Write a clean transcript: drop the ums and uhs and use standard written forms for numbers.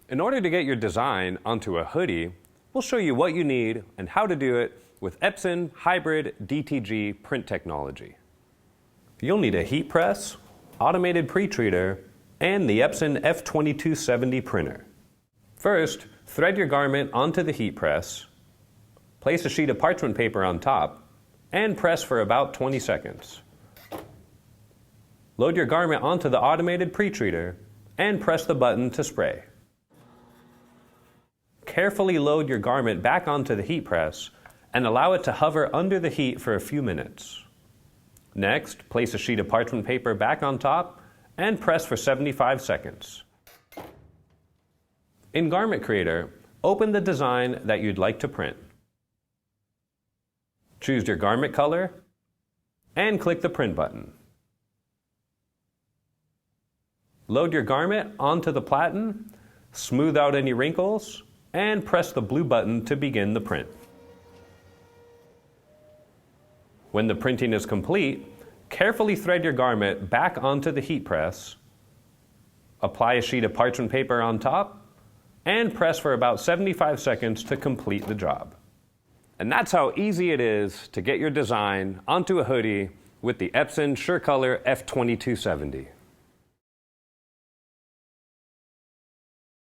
In order to get your design onto a hoodie, we'll show you what you need and how to do it with Epson hybrid DTG print technology. You'll need a heat press, automated pre-treater, and the Epson F2270 printer. First, thread your garment onto the heat press, place a sheet of parchment paper on top, and press for about 20 seconds. Load your garment onto the automated pre-treater and press the button to spray. Carefully load your garment back onto the heat press and allow it to hover under the heat for a few minutes. Next, place a sheet of parchment paper back on top and press for 75 seconds. In Garment Creator, open the design that you'd like to print. Choose your garment color and click the print button. Load your garment onto the platen, smooth out any wrinkles, and press the blue button to begin the print. When the printing is complete, carefully thread your garment back onto the heat press, apply a sheet of parchment paper on top, and press for about 75 seconds to complete the job. And that's how easy it is to get your design onto a hoodie with the Epson SureColor F2270.